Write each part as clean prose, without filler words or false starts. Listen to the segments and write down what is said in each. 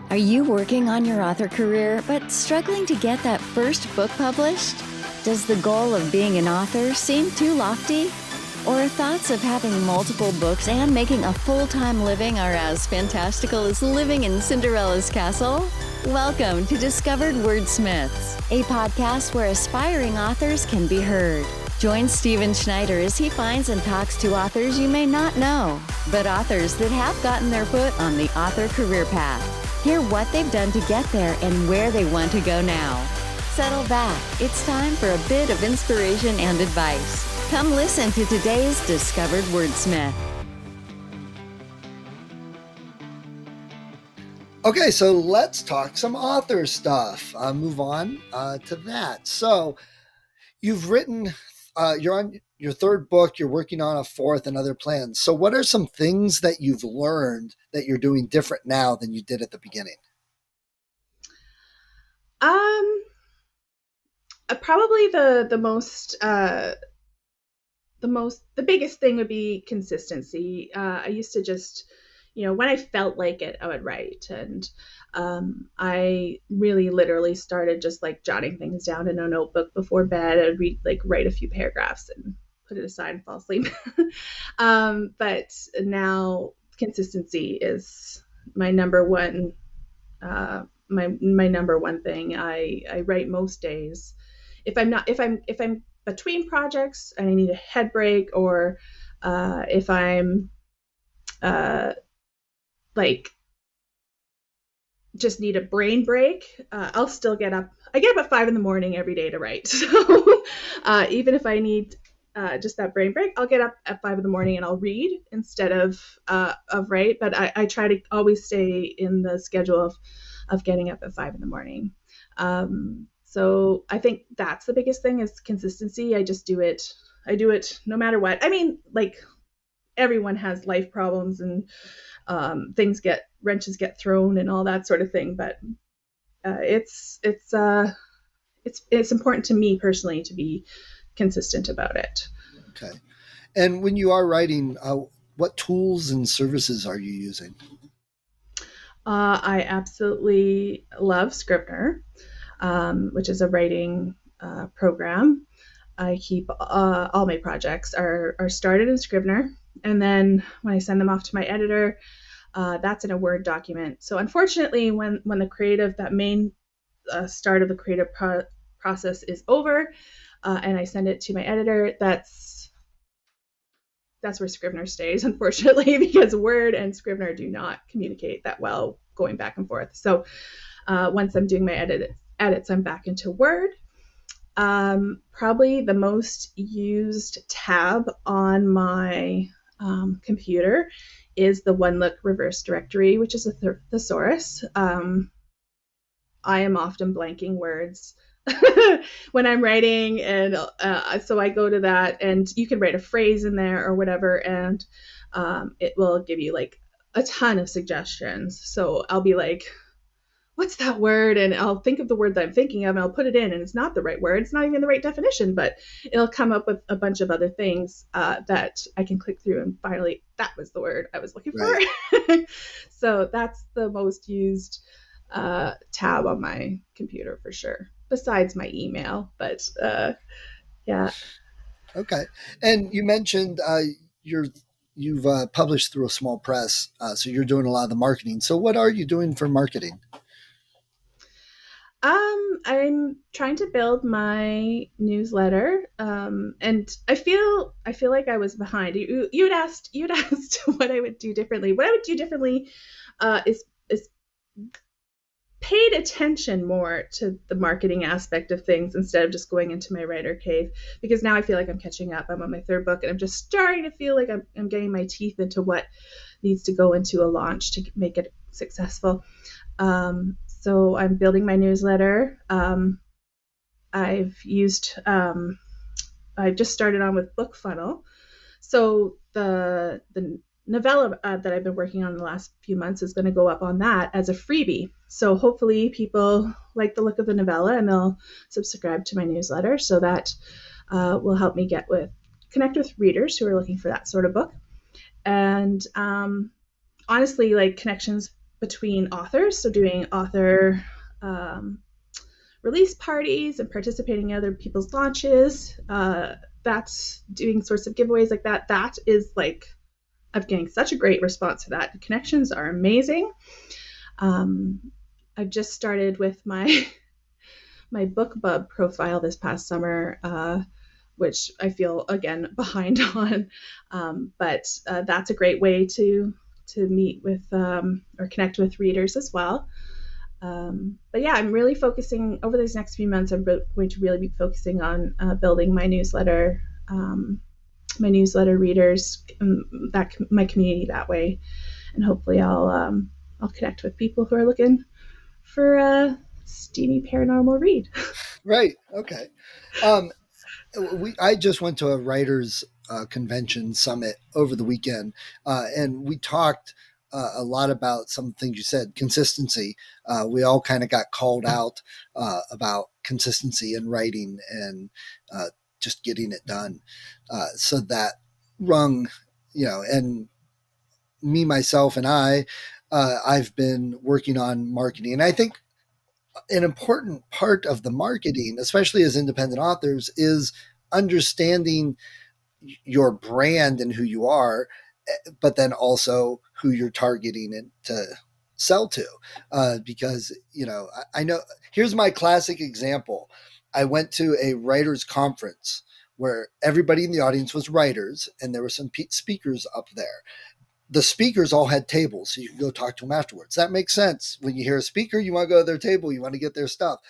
Are you working on your author career but struggling to get that first book published? Does the goal of being an author seem too lofty? Or thoughts of having multiple books and making a full-time living are as fantastical as living in Cinderella's castle? Welcome to Discovered Wordsmiths, a podcast where aspiring authors can be heard. Join Stephen Schneider as he finds and talks to authors you may not know, but authors that have gotten their foot on the author career path. Hear what they've done to get there and where they want to go now. Settle back. It's time for a bit of inspiration and advice. Come listen to today's Discovered Wordsmith. Okay, so let's talk some author stuff. Move on to that. So you've written, you're on your third book, you're working on a fourth and other plans. So what are some things that you've learned that you're doing different now than you did at the beginning? Probably the biggest thing would be consistency. I used to just, when I felt like it, I would write. And I really literally started just like jotting things down in a notebook before bed. I'd write a few paragraphs and put it aside and fall asleep. But now consistency is my number one, my number one thing. I write most days. If I'm between projects and I need a head break, or if I'm just need a brain break, I'll still get up. I get up at 5 a.m. every day to write. So even if I need just that brain break, I'll get up at 5 a.m. and I'll read instead of write. But I try to always stay in the schedule of getting up at 5 a.m. So I think that's the biggest thing is consistency. I just do it. I do it no matter what. I mean, everyone has life problems and wrenches get thrown and all that sort of thing. But it's important to me personally to be consistent about it. Okay. And when you are writing, what tools and services are you using? I absolutely love Scrivener, which is a writing program. I keep all my projects are started in Scrivener, and then when I send them off to my editor, that's in a Word document. So unfortunately, when that main start of the creative process is over, and I send it to my editor, that's where Scrivener stays, unfortunately, because Word and Scrivener do not communicate that well going back and forth. So once I'm doing my edits, I'm back into Word. Probably the most used tab on my computer is the OneLook reverse directory, which is a thesaurus. I am often blanking words when I'm writing, and so I go to that, and you can write a phrase in there or whatever, and it will give you a ton of suggestions. So I'll be like, what's that word? And I'll think of the word that I'm thinking of, and I'll put it in, and it's not the right word. It's not even the right definition, but it'll come up with a bunch of other things that I can click through, and finally, that was the word I was looking for. So that's the most used tab on my computer for sure, besides my email. But yeah. Okay. And you mentioned you've published through a small press, so you're doing a lot of the marketing. So what are you doing for marketing? I'm trying to build my newsletter, and I feel like I was behind. You'd asked what I would do differently. What I would do differently is paid attention more to the marketing aspect of things instead of just going into my writer cave, because now I feel like I'm catching up. I'm on my third book, and I'm just starting to feel like I'm getting my teeth into what needs to go into a launch to make it successful. So I'm building my newsletter. I've just started on with BookFunnel. So the novella that I've been working on the last few months is going to go up on that as a freebie. So hopefully people like the look of the novella and they'll subscribe to my newsletter. So that will help me connect with readers who are looking for that sort of book. And honestly, connections between authors, so doing author um, release parties and participating in other people's launches. That's doing sorts of giveaways like that. That is like, I'm getting such a great response to that. The connections are amazing. Um, I've just started with my my BookBub profile this past summer, which I feel again behind on. But that's a great way to meet with or connect with readers as well. But yeah, I'm really focusing over these next few months. I'm going to really be focusing on building my newsletter readers, that my community that way, and hopefully I'll connect with people who are looking for a steamy paranormal read. Right. Okay. Um, I just went to a writers convention summit over the weekend, and we talked a lot about some things you said. Consistency. We all kind of got called out about consistency in writing and just getting it done. So that rung, and me, myself, and I've been working on marketing, and I think an important part of the marketing, especially as independent authors, is understanding your brand and who you are, but then also who you're targeting it to sell to. Because, I know, here's my classic example. I went to a writers conference where everybody in the audience was writers, and there were some speakers up there. The speakers all had tables, so you could go talk to them afterwards. That makes sense. When you hear a speaker, you want to go to their table, you want to get their stuff.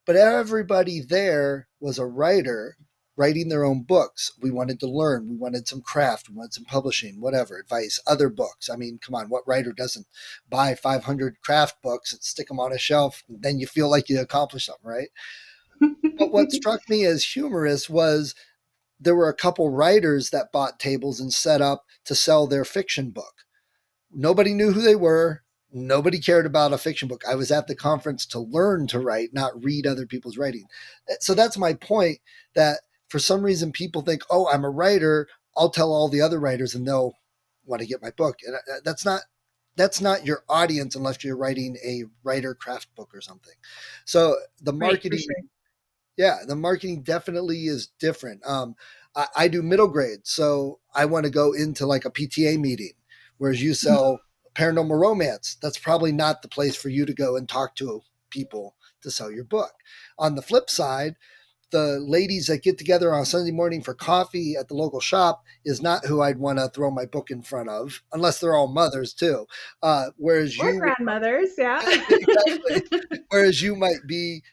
But everybody there was a writer writing their own books. We wanted to learn. We wanted some craft. We wanted some publishing, whatever, advice, other books. I mean, come on, what writer doesn't buy 500 craft books and stick them on a shelf? And then you feel like you accomplished something, right? But what struck me as humorous was there were a couple writers that bought tables and set up to sell their fiction book. Nobody knew who they were. Nobody cared about a fiction book. I was at the conference to learn to write, not read other people's writing. So that's my point, that for some reason people think, oh, I'm a writer, I'll tell all the other writers and they'll want to get my book. And that's not your audience unless you're writing a writer craft book or something. So the marketing, right, sure. Yeah, the marketing definitely is different. I do middle grade, so I want to go into like a PTA meeting, whereas you sell paranormal romance. That's probably not the place for you to go and talk to people to sell your book. On the flip side, the ladies that get together on a Sunday morning for coffee at the local shop is not who I'd want to throw my book in front of, unless they're all mothers too. Whereas or grandmothers, yeah. Exactly. Whereas you might be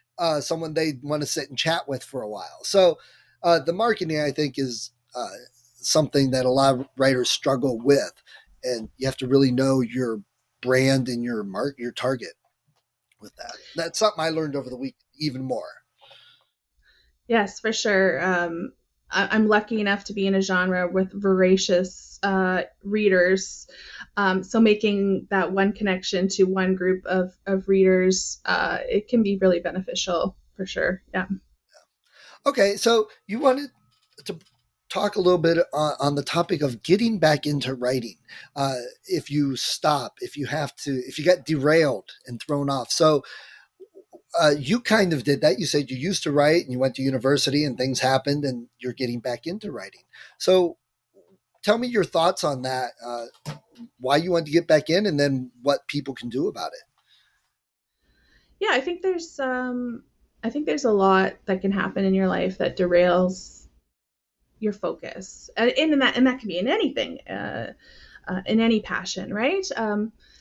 someone they want to sit and chat with for a while. So the marketing, I think, is something that a lot of writers struggle with, and you have to really know your brand and your target with that. That's something I learned over the week even more. Yes, for sure. I'm lucky enough to be in a genre with voracious readers. So making that one connection to one group of readers, it can be really beneficial for sure. Yeah. Okay. So you wanted to talk a little bit on the topic of getting back into writing. If you stop, if you get derailed and thrown off. So you kind of did that. You said you used to write and you went to university and things happened and you're getting back into writing. So tell me your thoughts on that, why you want to get back in and then what people can do about it. Yeah, I think there's a lot that can happen in your life that derails your focus. And that can be in anything, in any passion, right?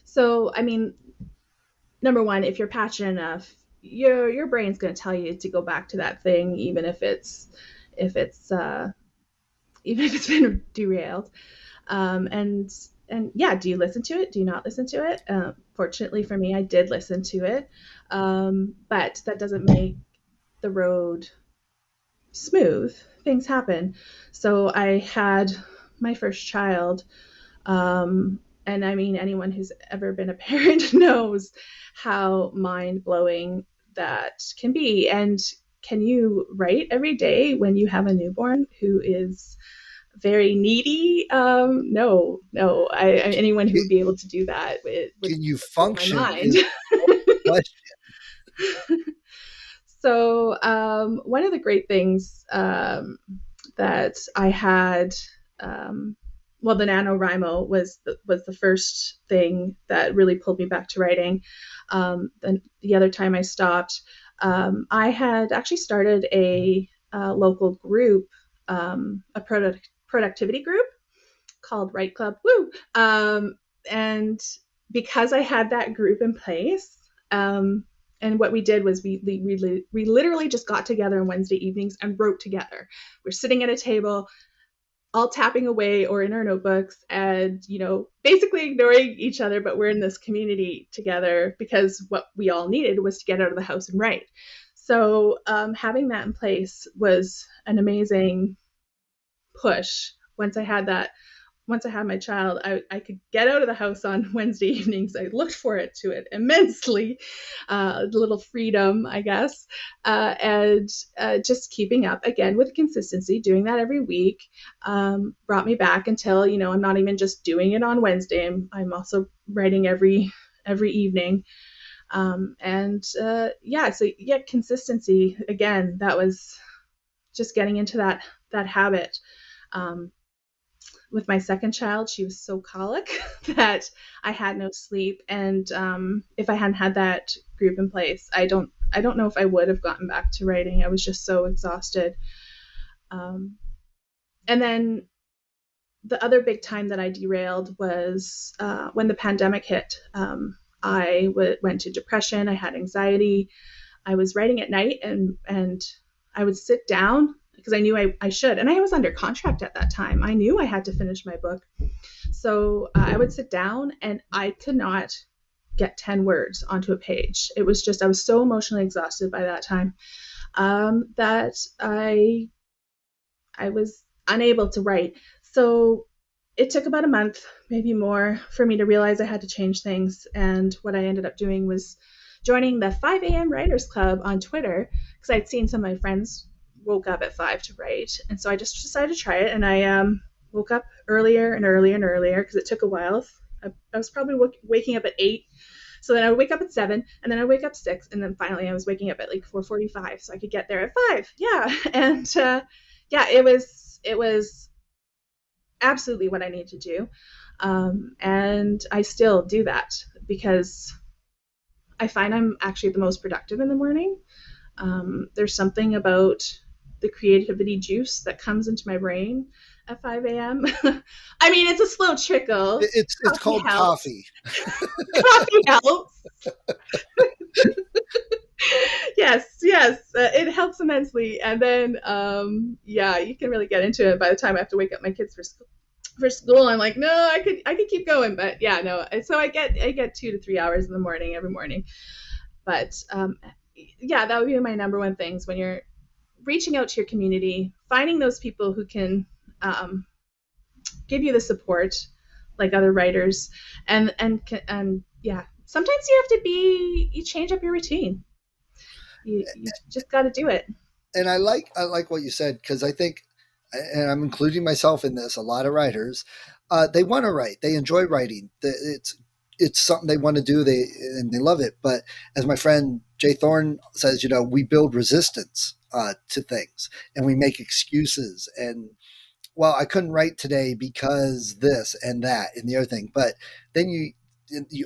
So, I mean, number one, if you're passionate enough, your brain's going to tell you to go back to that thing, even if it's been derailed. And yeah, do you listen to it? Do you not listen to it? Fortunately for me, I did listen to it, but that doesn't make the road smooth. Things happen. So I had my first child, and I mean, anyone who's ever been a parent knows how mind-blowing that can be. And can you write every day when you have a newborn who is very needy. Anyone who would be able to do that, it would Can you blow my function mind. is the question. So one of the great things that I had, well, the NaNoWriMo was the first thing that really pulled me back to writing. The other time I stopped, I had actually started a local group, a productivity group called Write Club. Woo! And because I had that group in place, and what we did was we literally just got together on Wednesday evenings and wrote together. We're sitting at a table, all tapping away or in our notebooks, and basically ignoring each other, but we're in this community together because what we all needed was to get out of the house and write. So having that in place was an amazing push. Once I had my child, I could get out of the house on Wednesday evenings. I looked forward to it immensely, a little freedom, I guess, and just keeping up again with consistency, doing that every week, brought me back until I'm not even just doing it on Wednesday. I'm also writing every evening, so yeah, consistency again. That was just getting into that habit. With my second child, she was so colic that I had no sleep, and if I hadn't had that group in place, I don't know if I would have gotten back to writing. I was just so exhausted. And then the other big time that I derailed was when the pandemic hit. I went to depression. I had anxiety. I was writing at night, and I would sit down because I knew I should. And I was under contract at that time. I knew I had to finish my book. So I would sit down and I could not get 10 words onto a page. It was just, I was so emotionally exhausted by that time that I was unable to write. So it took about a month, maybe more, for me to realize I had to change things. And what I ended up doing was joining the 5 a.m. Writers Club on Twitter because I'd seen some of my friends woke up at 5 to write. And so I just decided to try it. And I woke up earlier and earlier and earlier because it took a while. I was probably waking up at 8. So then I would wake up at 7, and then I would wake up 6, and then finally I was waking up at like 4:45 so I could get there at 5. Yeah. And it was absolutely what I need to do. And I still do that because I find I'm actually the most productive in the morning. There's something about the creativity juice that comes into my brain at 5 a.m. I mean, it's a slow trickle. It's called helps. coffee. Coffee helps. Yes, it helps immensely. And then, you can really get into it by the time I have to wake up my kids for school. I'm like, no, I could keep going, but yeah, no. So I get 2 to 3 hours in the morning every morning. But that would be my number one things when you're reaching out to your community, finding those people who can give you the support, like other writers, and sometimes you change up your routine. You just got to do it. And I like what you said, because I think, and I'm including myself in this, a lot of writers, they want to write, they enjoy writing. It's something they want to do, and they love it. But as my friend Jay Thorne says, we build resistance to things, and we make excuses. And well, I couldn't write today because this and that and the other thing. But then you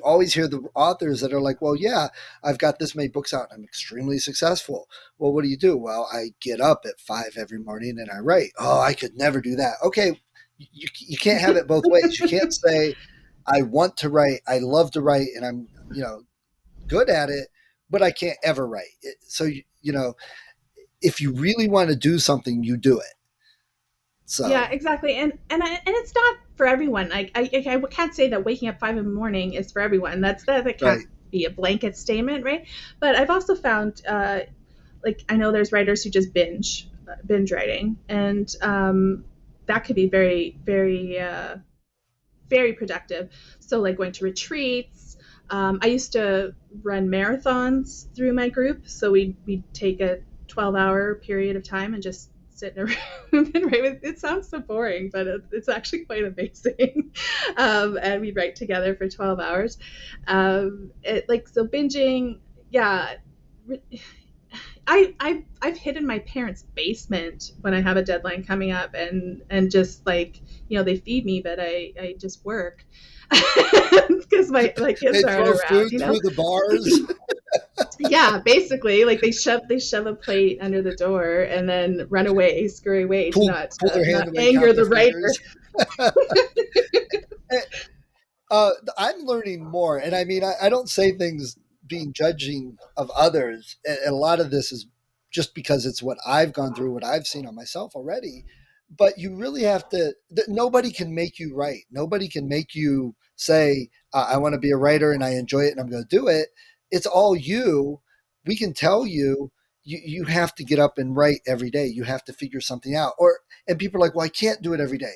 always hear the authors that are like, well, yeah, I've got this many books out and I'm extremely successful. Well, what do you do? Well, I get up at 5 every morning and I write. Oh, I could never do that. Okay, you can't have it both ways. You can't say, I want to write, I love to write, and I'm good at it, but I can't ever write. So if you really want to do something, you do it. So yeah, exactly, and it's not for everyone. I can't say that waking up 5 in the morning is for everyone. That can't right. be a blanket statement, right? But I've also found, I know there's writers who just binge writing, and that could be very, very, very productive. So like going to retreats. I used to run marathons through my group, so we'd take a 12-hour period of time and just sit in a room and write with. It sounds so boring, but it's actually quite amazing. And we'd write together for 12 hours. So binging, yeah. I've hid in my parents' basement when I have a deadline coming up, and just like, they feed me, but I just work because my kids They aren't throw around. food through the bars. Yeah, basically, like they shove a plate under the door and then run away, scurry away to Pull their hand not and then anger count their the writer. fingers. I'm learning more, and I mean, I don't say things being judging of others, and a lot of this is just because it's what I've gone through, what I've seen on myself already. But you really have to. Nobody can make you write. Nobody can make you say, "I want to be a writer and I enjoy it and I'm going to do it." It's all you. We can tell you. You have to get up and write every day. You have to figure something out. And people are like, "Well, I can't do it every day."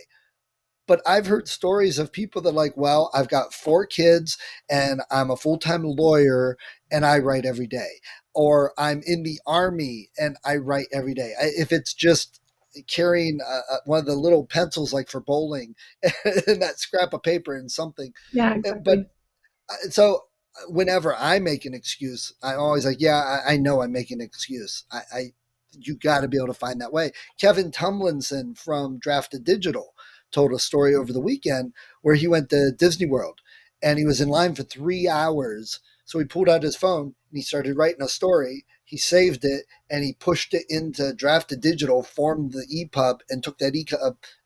But I've heard stories of people that are like, well, I've got 4 kids and I'm a full-time lawyer and I write every day. Or I'm in the army and I write every day. If it's just carrying one of the little pencils like for bowling and that scrap of paper and something. Yeah, But exactly. so whenever I make an excuse, I'm always like, yeah, I know I'm making an excuse. You got to be able to find that way. Kevin Tumlinson from Drafted Digital told a story over the weekend where he went to Disney World and he was in line for 3 hours. So he pulled out his phone and he started writing a story. He saved it and he pushed it into Drafted Digital, formed the EPUB, and took that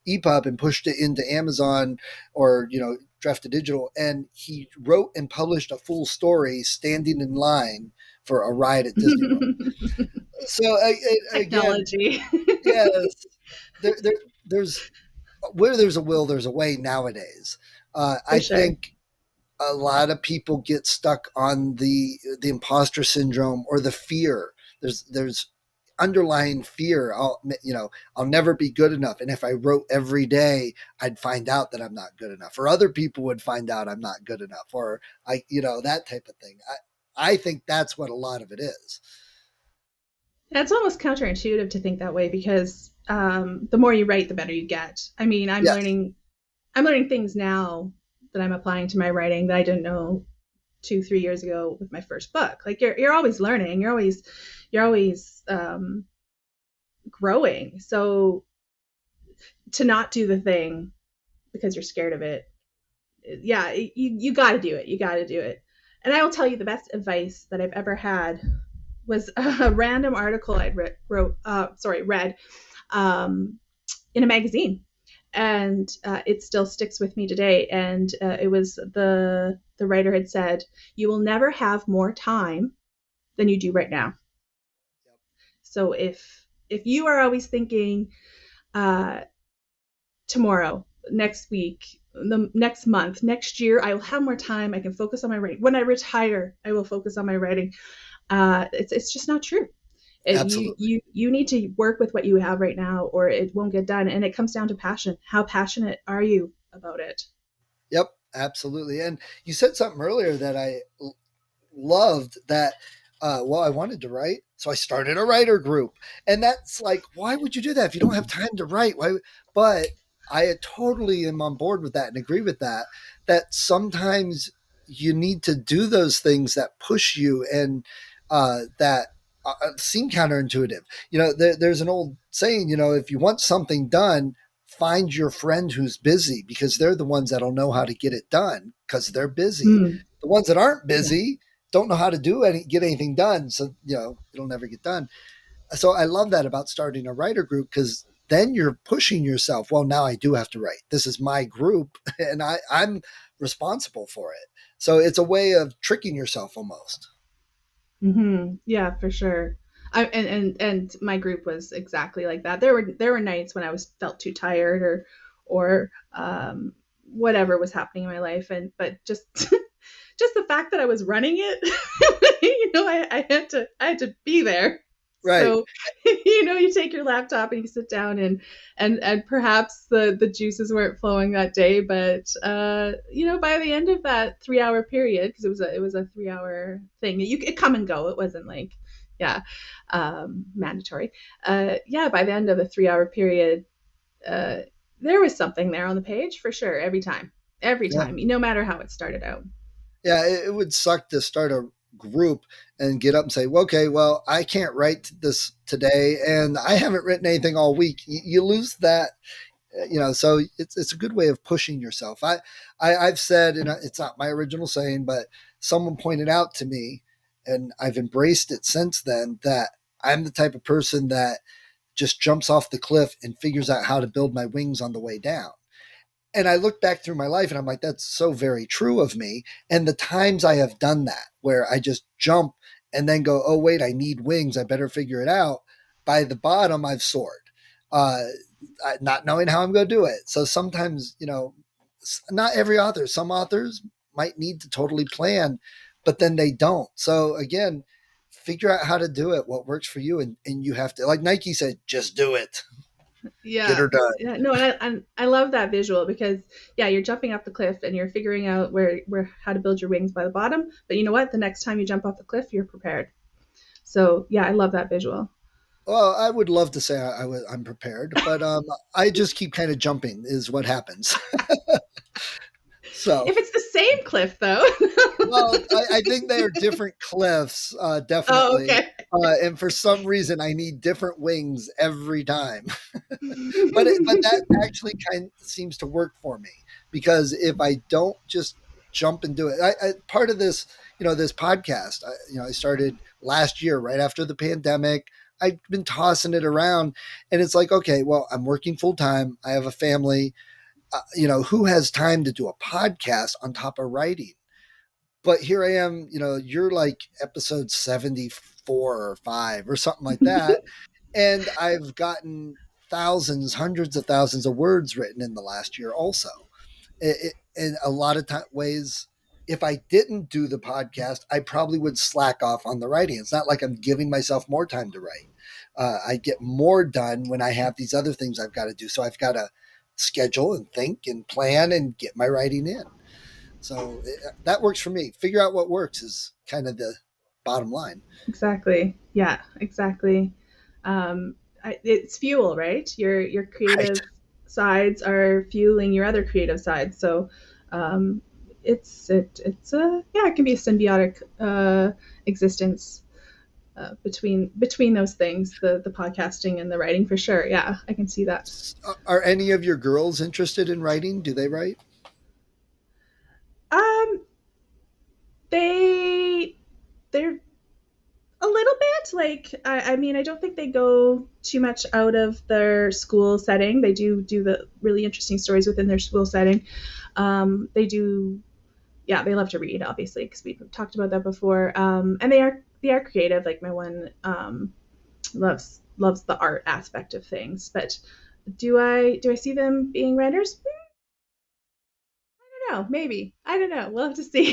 EPUB and pushed it into Amazon or Drafted Digital, and he wrote and published a full story standing in line for a ride at Disney World. So again, Technology. yes, there's where there's a will, there's a way nowadays. For I sure. think a lot of people get stuck on the imposter syndrome or the fear. There's underlying fear. I'll never be good enough, and if I wrote every day, I'd find out that I'm not good enough, or other people would find out I'm not good enough, or that type of thing. I think that's what a lot of it is. It's almost counterintuitive to think that way because the more you write, the better you get. I mean, Yes, I'm learning things now that I'm applying to my writing that I didn't know 2-3 years ago with my first book. Like you're always learning. You're always growing. So to not do the thing because you're scared of it, yeah, you got to do it. You got to do it. And I will tell you the best advice that I've ever had was a random article I'd read in a magazine, and it still sticks with me today. And it was the writer had said, "You will never have more time than you do right now." So if you are always thinking uh, tomorrow, next week, the next month, next year, I will have more time. I can focus on my writing. When I retire, I will focus on my writing. It's just not true. absolutely. You need to work with what you have right now, or it won't get done. And it comes down to passion. How passionate are you about it? Yep, absolutely. And you said something earlier that I loved that. Well, I wanted to write, so I started a writer group, and that's like, why would you do that if you don't have time to write? Why? But I totally am on board with that and agree with that. That sometimes you need to do those things that push you and that seem counterintuitive. There's an old saying. If you want something done, find your friend who's busy because they're the ones that'll know how to get it done because they're busy. Mm. The ones that aren't Yeah. busy don't know how to get anything done. So, it'll never get done. So I love that about starting a writer group because then you're pushing yourself. Well, now I do have to write. This is my group and I'm responsible for it. So it's a way of tricking yourself almost. Yeah, for sure. And my group was exactly like that. There were nights when I was felt too tired or whatever was happening in my life, and but just just the fact that I was running it, I had to be there. Right. So you take your laptop and you sit down and perhaps the juices weren't flowing that day, but by the end of that 3 hour period, because it was a 3 hour thing, it come and go. It wasn't like Yeah, mandatory. Yeah, by the end of the 3 hour period, uh, there was something there on the page for sure. Every Yeah. time, no matter how it started out. Yeah, it would suck to start a group and get up and say, well, okay, well, I can't write this today and I haven't written anything all week. You lose that, so it's a good way of pushing yourself. I've said, and it's not my original saying, but someone pointed out to me, and I've embraced it since then, that I'm the type of person that just jumps off the cliff and figures out how to build my wings on the way down. And I look back through my life and I'm like, that's so very true of me. And the times I have done that, where I just jump and then go, oh, wait, I need wings. I better figure it out. By the bottom, I've soared, uh, not knowing how I'm going to do it. So sometimes, not every author, some authors might need to totally plan, but then they don't. So again, figure out how to do it, what works for you. And you have to, like Nike said, just do it. Get Yeah. her done. Yeah, no, and I love that visual because yeah, you're jumping off the cliff and you're figuring out where how to build your wings by the bottom. But you know what? The next time you jump off the cliff, you're prepared. So yeah, I love that visual. Well, I would love to say I'm prepared, but I just keep kind of jumping is what happens. So, If it's the same cliff though. well, I think they are different cliffs, Oh, definitely. okay. And for some reason, I need different wings every time. But that actually kind of seems to work for me because if I don't just jump and do it, part of this, this podcast, I started last year right after the pandemic. I've been tossing it around, and it's like, okay, well, I'm working full time. I have a family. Who has time to do a podcast on top of writing? But here I am. You're like episode 74 or 5 or something like that, and I've gotten thousands, hundreds of thousands of words written in the last year also. In a lot of ways, if I didn't do the podcast, I probably would slack off on the writing. It's not like I'm giving myself more time to write. I get more done when I have these other things I've got to do. So I've got to schedule and think and plan and get my writing in. So that works for me. Figure out what works is kind of the bottom line. Exactly. Yeah, exactly. It's fuel, right? Your Right. creative sides are fueling your other creative sides. So um, it's a yeah, it can be a symbiotic existence between those things, the podcasting and the writing for sure. Yeah, I can see that. Are any of your girls interested in writing? Do they write? Um, they they're a little bit like I mean I don't think they go too much out of their school setting. They do the really interesting stories within their school setting. They do, yeah, they love to read obviously because we've talked about that before. And they are creative. Like my one loves the art aspect of things. But do I see them being writers? I don't know. Maybe, I don't know. We'll have to see.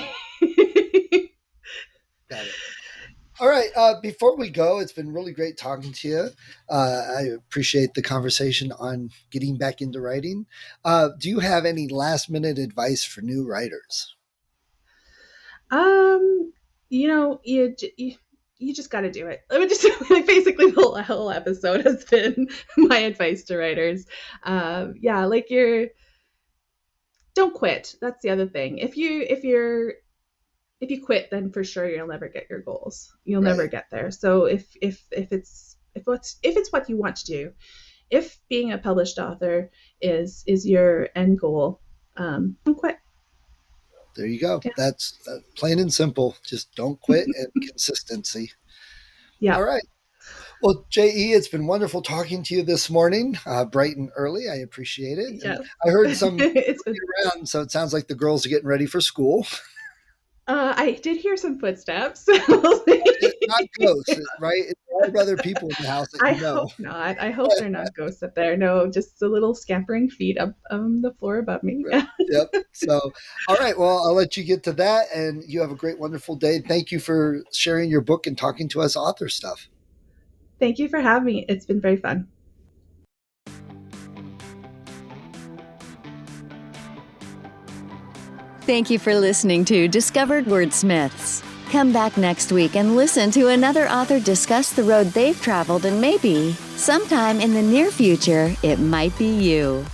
Got it. All right. Before we go, it's been really great talking to you. I appreciate the conversation on getting back into writing. Do you have any last minute advice for new writers? Um, you just got to do it. I mean, just like basically the whole episode has been my advice to writers. Yeah, like don't quit. That's the other thing. If you quit, then for sure you'll never get your goals. You'll never Right. get there. So if it's what you want to do, if being a published author is your end goal, don't quit. There you go. Yeah, That's plain and simple. Just don't quit and consistency. yeah, All right. Well, JE, it's been wonderful talking to you this morning, bright and early. I appreciate it. And yeah. I heard some It's looking around, so it sounds like the girls are getting ready for school. I did hear some footsteps. It's not ghosts, right? There are other people in the house that I you know. hope not. I hope they're not ghosts up there. No, just a little scampering feet up the floor above me. Right. Yep. So, all right. Well, I'll let you get to that, and you have a great, wonderful day. Thank you for sharing your book and talking to us author stuff. Thank you for having me. It's been very fun. Thank you for listening to Discovered Wordsmiths. Come back next week and listen to another author discuss the road they've traveled, and maybe, sometime in the near future, it might be you.